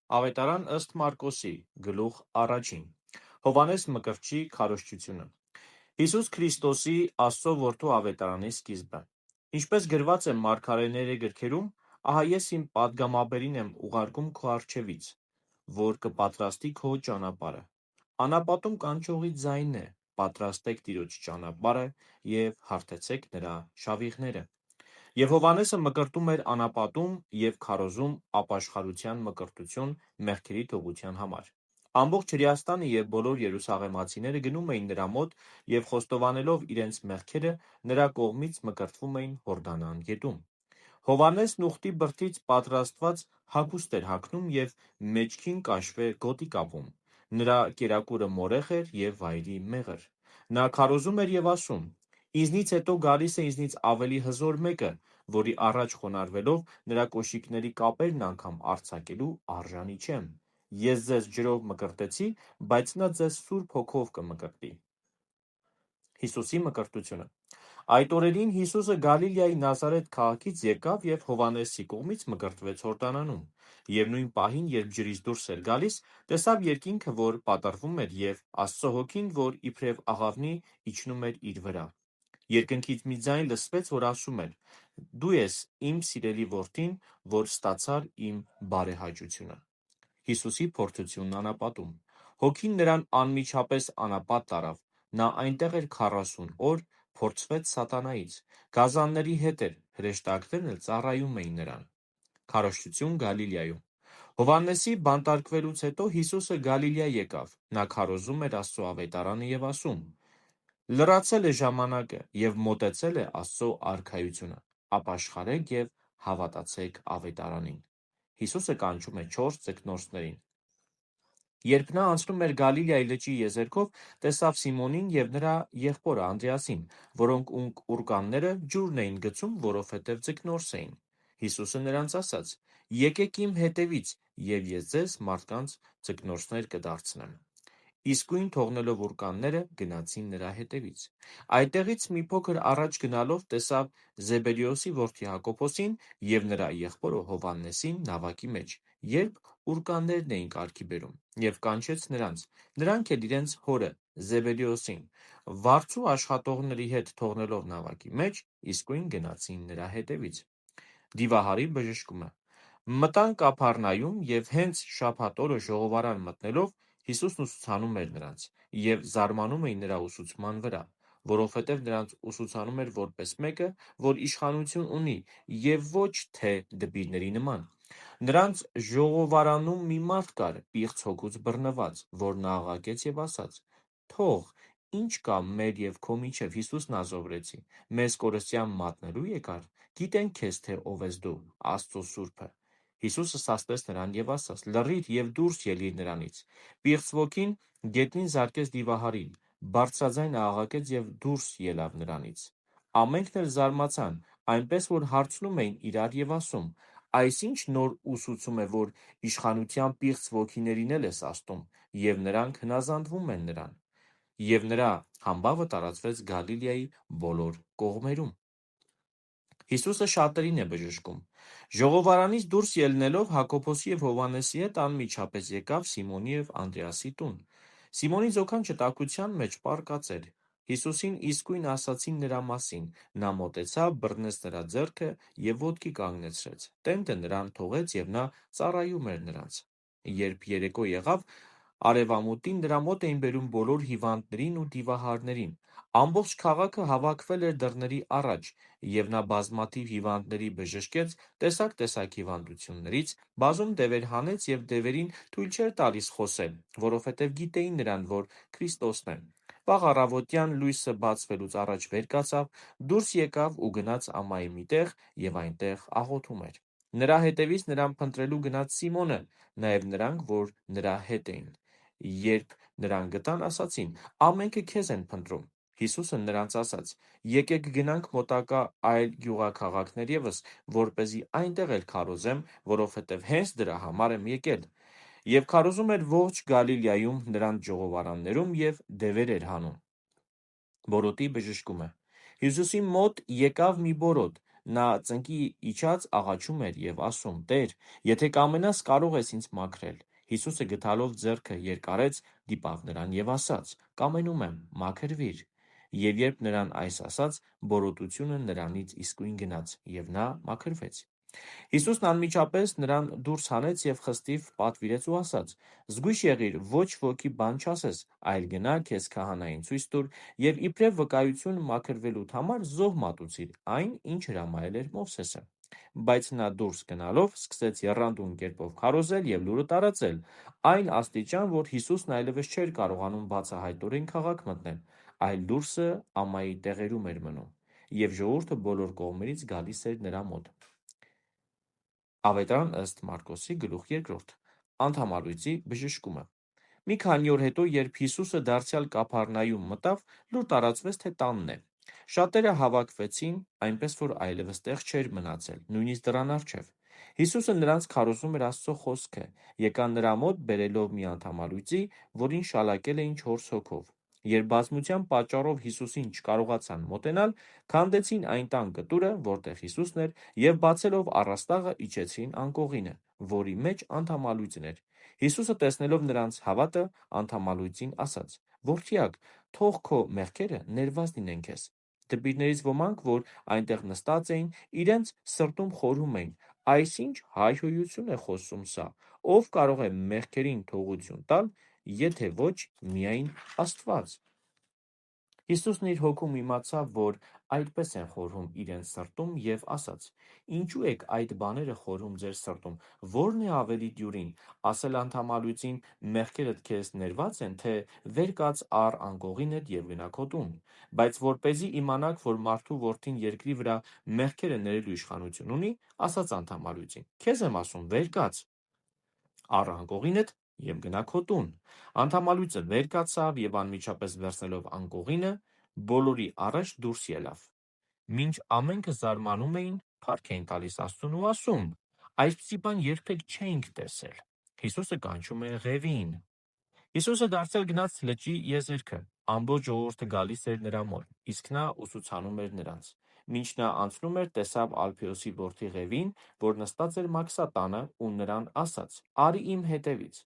Ավետարան ըստ Մարկոսի, գլուխ առաջին, Հովհաննես Մկրտչի քարոզչությունը։ Հիսուս Քրիստոսի Աստծո որդու ավետարանի սկիզբը։ Ինչպես գրված է մարգարեների գրքերում, ահա ես իմ պատգամաբերին եմ ուղարկում քո առջևից, որ կպատրաստի քո ճանապարհը։ Անապատում կանչողի ձայնն է, պատրաստեք Տիրոջ ճանապարհը և հարթեցեք նրա շավիղները։ Եվ Հովհաննեսը մկրտում էր անապատում և քարոզում ապաշխարության մկրտություն մեղքերի թողության համար։ Ամբողջ Հրեաստանը և բոլոր երուսաղեմացիները գնում էին նրա մոտ և խոստովանելով իրենց մեղքերը, նրա կողմից մկրտվում էին Հորդանան գետում։ Հովհաննեսն ուխտի բրդից պատրաստված հագուստ էր հագնում և մեջքին կաշվե գոտի կապում։ Նրա կերակուրը մորեխ էր և վայրի մեղր։ Նա քարոզում էր և ասում. «Ինձնից հետո գալիս է ինձնից ավելի հզոր մեկը, որի առաջ խոնարհվելով նրա կոշիկների կապերն անգամ արձակելու արժանի չեմ։ Ես ձեզ ջրով մկրտեցի, բայց նա ձեզ Սուրբ Հոգով կմկրտի»։ Հիսուսի մկրտությունը։ Այդ օրերին Հիսուսը Գալիլեայի Նազարեթ քաղաքից եկավ և Հովհաննեսի կողմից մկրտվեց Հորդանանում։ Եվ նույն պահին, երբ ջրից դուրս էր գալիս, տեսավ երկինքը, որ պատռվում էր, և Աստծո Հոգին, որ իբրև աղավնի իջնում էր իր վրա։ Երկնքից մի ձայն լսվեց, որ ասում էր. «Դու ես իմ սիրելի որդին, որ ստացար իմ բարեհաճությունը»։ Հիսուսի փորձությունն անապատում։ Հոգին նրան անմիջապես անապատ տարավ։ Նա այնտեղ էր 40 օր, փորձվեց սատանայից։ Գազանների հետ էր, հրեշտակներն էլ ծառայում էին նրան։ Քարոզչություն Գալիլեայում։ Հովհաննեսի բանտարկվելուց հետո Հիսուսը Գալիլեա եկավ։ Նա քարոզում էր Աստծո ավետարանը և ասում. «Լրացել է ժամանակը և մոտեցել է Աստծո արքայությունը. ապաշխարեք և հավատացեք ավետարանին»։ Հիսուսը կանչում է 4 ձկնորսներին։ Երբ նա անցնում էր Գալիլեայի լճի եզերքով, տեսավ Սիմոնին և նրա եղբորը Անդրեասին, որոնք ուռկանները ջուրն էին գցում, որովհետև ձկնորս էին։ Հիսուսը նրանց ասաց. «Եկեք իմ հետևից, և ես ձեզ մարդկանց ձկնորսներ կդարձնեմ»։ Իսկույն թողնելով ուռկանները՝ գնացին նրա հետևից։ Այդտեղից մի փոքր առաջ գնալով տեսավ Զեբեդեոսի որդի Հակոբոսին և նրա եղբորը Հովհաննեսին նավակի մեջ, երբ ուռկաններն էին կարգի բերում, և կանչեց նրանց։ Նրանք էլ իրենց հորը Զեբեդեոսին վարձու աշխատողների հետ թողնելով նավակի մեջ, իսկույն գնացին նրա հետևից։ Դիվահարի բժշկումը։ Մտան Կափառնայում, և հենց շաբաթ օրը ժողովարան մտնելով Հիսուսն ուսուցանում էր նրանց, և զարմանում էին նրա ուսուցման վրա, որովհետև նրանց ուսուցանում էր որպես մեկը, որ իշխանություն ունի, և ոչ թե դպիրների նման։ Նրանց ժողովարանում մի մարդ կար, պիղծ հոգուց բռնված, որ նա աղաղակեց և ասաց. «Թող, ի՞նչ կա մեր և քո միջև, Հիսուս Նազովրեցի, մեզ կորստյան մատնելու եկար. գիտենք քեզ, թե ով ես դու, Աստծո Սուրբը»։ Հիսուսը սաստեց նրան և ասաց. «Լռիր և դուրս ելիր նրանից»։ Պիղծ ոգին գետնին զարկեց դիվահարին, բարձրաձայն աղաղակեց և դուրս ելավ նրանից։ Ամենքն էլ զարմացան, այնպես որ հարցնում էին իրար և ասում. «Այս ի՞նչ նոր ուսուցում է, որ իշխանության պիղծ ոգիներին էլ է սաստում, և նրանք հնազանդվում են նրան»։ Եվ նրա համբավը տարածվեց Գալիլեայի բոլոր կողմերում։ Հիսուսը շատերին է բժշկում։ Ժողովարանից դուրս ելնելով Հակոբոսի և Հովհաննեսի հետ անմիջապես եկավ Սիմոնի և Անդրեասի տուն։ Սիմոնի ձոգան չտակության մեջ պառկած էր։ Հիսուսին իսկույն ասացին նրա մասին։ Նա մոտեցավ, բռնեց նրա ձեռքը և ոտքի կանգնեցրեց։ Տենտը նրան թողեց, և նա ծառայում էր նրանց։ Երբ երեկո եղավ, արևամուտին նրա մոտ էին բերում բոլոր հիվանդներին ու դիվահարներին։ Ամբողջ քաղաքը հավաքվել էր դռների առաջ, և նա բազմաթիվ հիվանդների բժշկեց տեսակ հիվանդություններից, բազում դևեր հանեց և դևերին թույլ չէր տալիս խոսել, որովհետև գիտեին նրան, որ Քրիստոսն է։ Վաղ առավոտյան լույսը բացվելուց առաջ վեր կացավ, դուրս եկավ ու գնաց ամայի մի տեղ և այնտեղ աղոթում էր։ Նրա հետևից նրան փնտրելու գնաց Սիմոնը, նաև նրանք, որ նրա հետ էին։ Երբ նրան գտան, ասացին. «Ամենքը քեզ են փնտրում»։ Հիսուսը նրանց ասաց. «Եկեք գնանք մոտակա այլ գյուղաքաղաքներ ևս, որպեսզի այնտեղ էլ քարոզեմ, որովհետև հենց դրա համար եմ եկել»։ Եվ քարոզում էր ողջ Գալիլեայում նրանց ժողովարաններում և դևեր էր հանում։ Բորոտի բժշկումը։ Հիսուսի մոտ եկավ մի բորոտ, Նա ծնկի իջած աղաչում էր և ասում. «Տեր, եթե կամենաս, կարող ես ինձ մաքրել»։ Հիսուսը գդալով ձեռքը երկարեց, դիպավ նրան և ասաց. «Կամենում եմ, մաքրվիր»։ Եվ երբ նրան այս ասաց, բորոտությունը նրանից իսկույն գնաց, և նա մաքրվեց։ Հիսուսն անմիջապես նրան դուրս հանեց և խստիվ պատվիրեց ու ասաց. «Զգույշ եղիր, ոչ ոքի բան չասես, այլ գնա քեզ քահանային ցույց տուր և իբրև վկայություն մաքրվելուդ համար զոհ մատուցիր, այն, ինչ հրամայել էր Մովսեսը»։ Բայց նա դուրս գնալով սկսեց եռանդուն կերպով քարոզել և լուրը տարածել, այն աստիճան, որ Հիսուսն այլևս չէր կարողանում բացահայտորեն քաղաք մտնել, այլ դուրսը ամայի տեղերում էր մնում, և ժողովուրդը բոլոր կողմերից գալիս էր նրա մոտ։ Ավետարան ըստ Մարկոսի գլուխ 2. Անդամալույծի բժշկումը։ Մի քանի օր հետո, երբ Հիսուսը դարձյալ Կափառնայում մտավ, լուր տարածվեց, թե տանն է։ Շատերը հավաքվեցին, այնպես որ այլևս տեղ չէր մնացել, նույնիսկ դռան առջև։ Հիսուսը նրանց քարոզում էր Աստծո խոսքը, եկան նրա մոտ բերելով մի անդամալույծի, որին շալակել էին 4 հոգով։ Երբ բազմության պատճառով Հիսուսին չկարողացան մոտենալ, քանդեցին այն տան կտուրը, որտեղ Հիսուսն էր, և բացելով առաստաղը իջեցրին անկողինը, որի մեջ անդամալույծն էր։ Հիսուսը տեսնելով նրանց հավատը, անդամալույծին ասաց. «Որդյակ, թող քո մեղքերը ներված լինեն քեզ»։ Դպիրներից ոմանք, որ այնտեղ նստած էին, իրենց սրտում խորհում էին. «Այս ի՞նչ հայհոյություն է խոսում սա, ով կարող է մեղքերին թողություն տալ, եթե ոչ միայն Աստված»։ Հիսուսն իր հոգում իմացավ, որ այդպես են խորհում իրենց սրտում, և ասաց. «Ինչու եք այդ բաները խորհում ձեր սրտում, ո՞րն է ավելի դյուրին, ասել անդամալույծին. մեղքերդ քեզ ներված են, թե վեր կաց առ անկողինդ և գնա քո տուն։ Բայց որպեսզի իմանաք, որ մարդու որդին երկրի վրա մեղքերը ներելու իշխանություն ունի, ասաց անդամալույծին. քեզ եմ ասում, վեր կաց առ անկողինդ և գնա քո տուն։ Անդամալույծը վեր կացավ և անմիջապես վերցնելով անկողինը, բոլորի առաջ դուրս ելավ։ Մինչ ամենքը զարմանում էին, փառք էին տալիս Աստծուն ու ասում. «Այսպիսի բան երբեք չէինք տեսել»։ Հիսուսը կանչում է Ղևիին։ Հիսուսը դարձյալ գնաց լճի եզերքը։ Ամբողջ ժողովուրդը գալիս էր նրա մոտ, իսկ նա ուսուցանում էր նրանց։ Մինչ նա անցնում էր, տեսավ Ալփեոսի որդի Ղևին, որ նստած էր մաքսատանը, ու նրան ասաց. «Արի իմ հետևից»։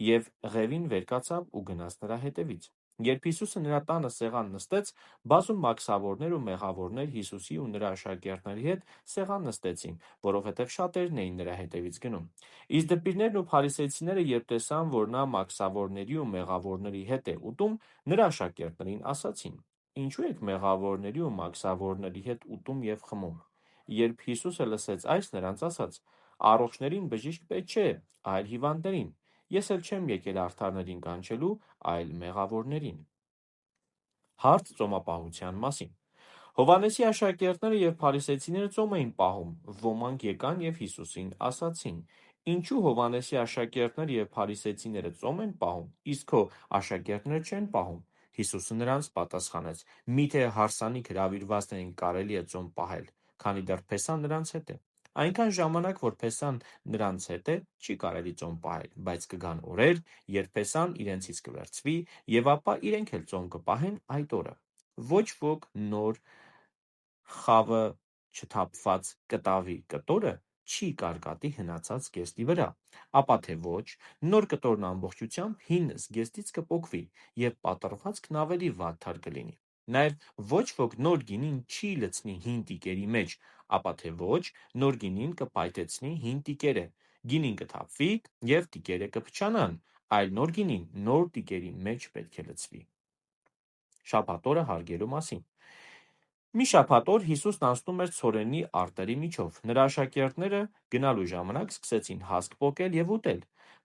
Եվ Ղևին վեր կացավ ու գնաց նրա հետևից։ Երբ Հիսուսը նրա տանը սեղան նստեց, բազում մաքսավորներ ու մեղավորներ Հիսուսի ու նրա աշակերտների հետ սեղան նստեցին, որովհետև շատերն էին նրա հետևից գնում։ Իսկ դպիրներն ու փարիսեցիները, երբ տեսան, որ նա մաքսավորների ու մեղավորների հետ է ուտում, նրա աշակերտներին ասացին. «Ինչու եք մեղավորների ու մաքսավորների հետ ուտում և խմում»։ Երբ Հիսուսը լսեց այս, նրանց ասաց. «Առողջներին բժիշկ պետք չէ, այլ հիվանդներին։ Ես էլ չեմ եկել արդարներին կանչելու, այլ մեղավորներին»։ Հարց ծոմապահության մասին։ Հովհաննեսի աշակերտները և փարիսեցիները ծոմ էին պահում։ Ոմանք եկան և Հիսուսին ասացին. «Ինչու Հովհաննեսի աշակերտները և փարիսեցիները ծոմ են պահում, իսկ քո աշակերտները չեն պահում»։ Հիսուսը նրանց պատասխանեց. «Միթե հարսանիք հրավիրվածներին կարելի է ծոմ պահել, քանի դեռ փեսան նրանց հետ է։ Այնքան ժամանակ, որ փեսան նրանց հետ է, չի կարելի ծոմ պահել, բայց կգան օրեր, երբ փեսան իրենցից կվերցվի, և ապա իրենք էլ ծոմ կպահեն այդ օրը։ Ոչ ոք նոր խավը չթափված կտավի կտորը չի կարկատի հնացած զգեստի վրա, ապա թե ոչ, նոր կտորն ամբողջությամբ հին զգեստից կպոկվի, և պատռվածքն ավելի վատթար կլինի։ Նաև ոչ ոք նոր գինին չի լցնի հին տիկերի մեջ, ապա թե ոչ, նոր գինին կփայտեցնի հին տիկերը, գինին կթափվի, և տիկերը կփչանան, այլ նոր գինին նոր տիկերի մեջ պետք է լցվի։ Շաբաթ օրը հարգելու մասին։ Մի շաբաթ օր Հիսուսն անցնում էր ցորենի արտերի միջով։ Նրա աշակերտները գնալու ժամանակ սկսեցին հասկ պոկել և ուտել։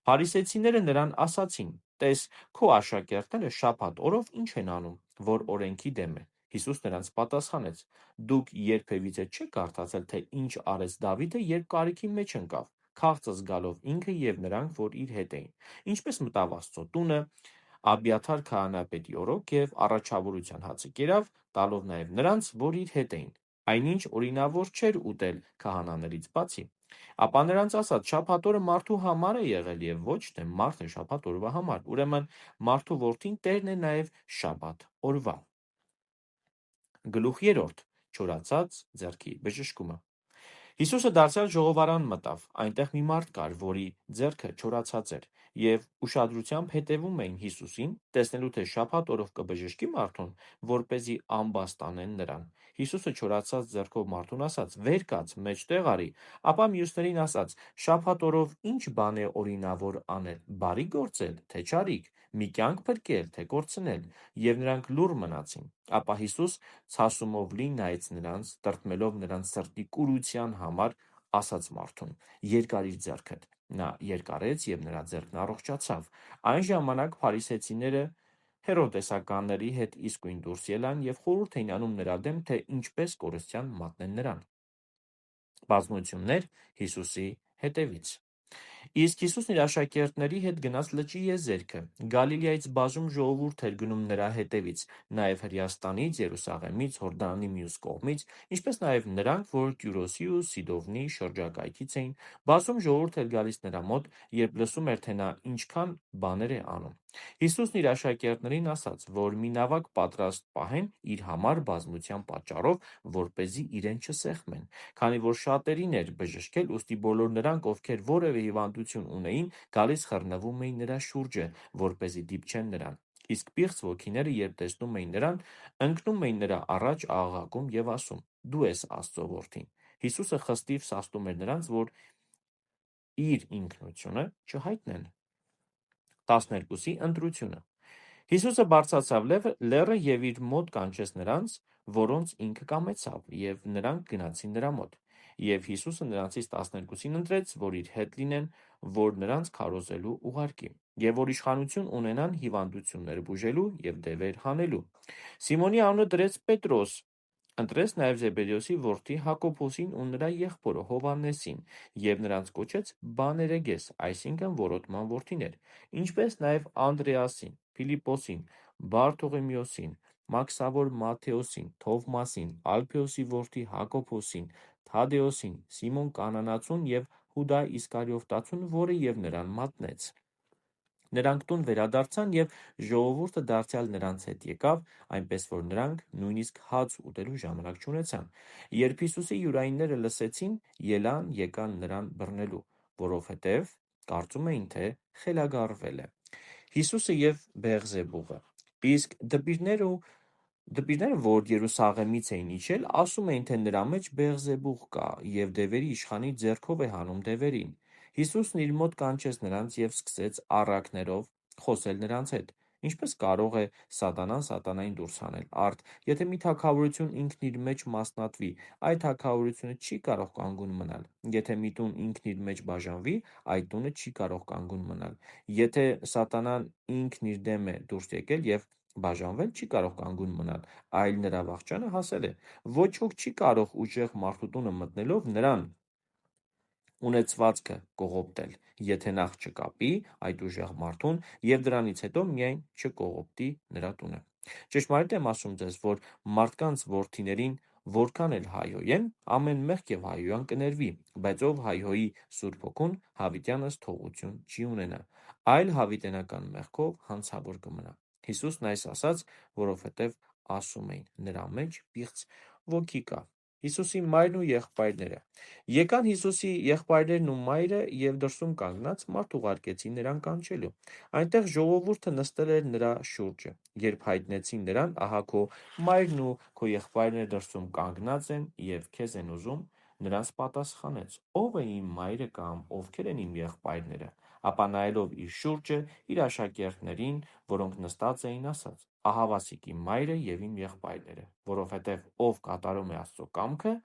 Փարիսեցիները նրան ասացին. «Տես, քո աշակերտները շաբաթ օրով ինչ են անում, որ օրենքի դեմ է»։ Հիսուս նրանց պատասխանեց. «Դուք երբևիցե չեք կարդացել, թե ինչ արեց Դավիթը, երբ կարիքի մեջ ընկավ, քաղցը զգալով ինքը և նրանք, որ իր հետ էին, ինչպես մտավ Աստծո տունը, Աբիաթար քահանայապետի օրոք և առաջավորության հացը կերավ, տալով նաև նրանց, որ իր հետ էին, այնինչ օրինավոր չէր ուտել քահանաներից բացի»։ Ապա նրանց ասաց. «Շաբաթ օրը մարդու համար է եղել և ոչ թե մարդը շաբաթ օրվա համար։ Ուրեմն մարդու որդին Տերն է նաև շաբաթ օրվա»։ Գլուխ 3. չորացած ձեռքի բժշկումը։ Հիսուսը դարձյալ ժողովարան մտավ, այնտեղ մի մարդ կար, որի ձեռքը չորացած էր, և ուշադրությամբ հետևում էին Հիսուսին, տեսնելու թե շաբաթ օրով կբժշկի մարդուն, որպեսզի ամբաստանեն նրան։ Հիսուսը չորացած ձեռքով մարդուն ասաց. «Վեր կաց, մեջտեղ արի», ապա մյուսներին ասաց. «Շաբաթ օրով ինչ բան է օրինավոր անել, բարի գործել, թե չարիք, մի կյանք փրկել, թե կորցնել»։ Եվ նրանք լուռ մնացին։ Ապա Հիսուս ցասումով լի նայեց նրանց, տրտմելով նրանց սրտի կուրության համար, ասաց մարդուն. «Երկար իր ձեռքդ»։ Նա երկարեց, և նրա ձեռքն առողջացավ։ Այն ժամանակ փարիսեցիները հերովդեսականների հետ իսկույն դուրս ելան և խորհուրդ էին անում նրա դեմ, թե ինչպես կորստյան մատնեն նրան։ Բազմություններ Հիսուսի հետևից։ Իսկ Հիսուսն իր աշակերտների հետ գնաց լճի եզերքը։ Գալիլեայից բազում ժողովուրդ էր գնում նրա հետևից, նաև Հրեաստանից, Երուսաղեմից, Հորդանի մյուս կողմից, ինչպես նաև նրանք, որ Տյուրոսի ու Սիդոնի շրջակայքից էին։ Բազում ժողովուրդ էր գալիս նրա մոտ, երբ լսում էր, թե նա ինչքան բաներ է անում։ Հիսուսն իր աշակերտներին ասաց, որ մի նավակ պատրաստ պահեն իր համար բազմության պատճառով, որպեսզի իրեն չսեղմեն, քանի որ շատերին էր բժշկել, ուստի բոլոր նրանք, ովքեր որևէ հիվանդություն ունեին, գալիս խռնվում էին նրա շուրջը, որպեսզի դիպչեն նրան։ Իսկ պիղծ ոգիները, երբ տեսնում էին նրան, ընկնում էին նրա առաջ աղաղակում և ասում. «Դու ես Աստծո որդին»։ Հիսուսը խստիվ սաստում էր նրանց, որ իր ինքնությունը չհայտնեն։ 12-ի ընտրությունը։ Հիսուսը բարձրացավ լեռը և իր մոտ կանչեց նրանց, որոնց ինքը կամեցավ, և նրանք գնացին նրա մոտ։ Եվ Հիսուսը նրանցից 12-ին ընտրեց, որ իր հետ լինեն, որ նրանց քարոզելու ուղարկի, և որ իշխանություն ունենան հիվանդություններ բուժելու և դևեր հանելու։ Սիմոնի անունը դրեց Պետրոս։ Ընտրեց նաև Զեբեդեոսի որդի Հակոբոսին ու նրա եղբորը Հովհաննեսին, և նրանց կոչեց Բաներեգես, այսինքն՝ որոտման որդիներ, ինչպես նաև Անդրեասին, Փիլիպոսին, Բարթողեմեոսին, Մաքսավոր Մատթեոսին, Թովմասին, Ալփեոսի որդի Հակոբոսին, Թադեոսին, Սիմոն Կանանացուն և Հյուդա Իսկարիովտացուն, որը և նրան մատնեց։ Նրանք տուն վերադարձան, և ժողովուրդը դարձյալ նրանց հետ եկավ, այնպես որ նրանք նույնիսկ հաց ուտելու ժամանակ չունեցան։ Երբ Հիսուսի յուրայինները լսեցին, եկան նրան բռնելու, որովհետև կարծում էին, թե խելագարվել է։ Հիսուսը և Բեղզեբուղը։ Իսկ դպիրները, որ Երուսաղեմից էին իջել, ասում էին, թե նրա մեջ Բեղզեբուղ կա, և դևերի իշխանի ձեռքով է հանում դևերին։ Հիսուսն իր մոտ կանչեց նրանց և սկսեց առակներով խոսել նրանց հետ. «Ինչպե՞ս կարող է սատանան սատանային դուրս հանել։ Արդ, եթե մի թագավորություն ինքն իր մեջ մասնատվի, այդ թագավորությունը չի կարող կանգուն մնալ։ Եթե մի տուն ինքն իր մեջ բաժանվի, այդ տունը չի կարող կանգուն մնալ։ Եթե սատանան ինքն իր դեմ է դուրս եկել և բաժանվել, չի կարող կանգուն մնալ, այլ նրա վախճանը հասել է։ Ոչ ոք չի կարող ուժեղ մարդու տունը մտնելով նրան ունեցվածքը կողոպտել, եթե նախ չկապի այդ ուժեղ մարդուն և դրանից հետո միայն չկողոպտի նրա տունը։ Ճշմարիտ եմ ասում ձեզ, որ մարդկանց որդիներին որքան էլ հայհոյեն, ամեն մեղք և հայհոյան կներվի, բայց ով հայհոյի Սուրբ Հոգուն, հավիտյանս թողություն չի ունենա, այլ հավիտենական մեղքով հանցավոր կմնա։ Հիսուսն այս ասաց, որովհետև ասում էին. նրա մեջ պիղծ ոգի կա։ Հիսուսի մայրն ու եղբայրները։ Եկան Հիսուսի եղբայրներն ու մայրը, և դրսում կանգնած մարդ ուղարկեցին նրան կանչելու։ Այնտեղ ժողովուրդը նստել էր նրա շուրջը։ Երբ հայտնեցին նրան, ահա քո մայրն ու քո եղբայրները դրսում կանգնած են և քեզ են ուզում, նրանց պատասխանեց. «Ո՞վ է իմ մայրը կամ ովքեր են իմ եղբայրները»։ Ապա նայելով իր շուրջը, իր աշակերտներին, որոնք նստած էին, ասաց. «Ահավասիկ իմ մայրը և իմ եղբայրները, որովհետև ով կատարում է Աստծո կամքը,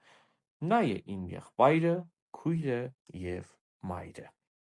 նա է իմ եղբայրը, քույրը և մայրը»։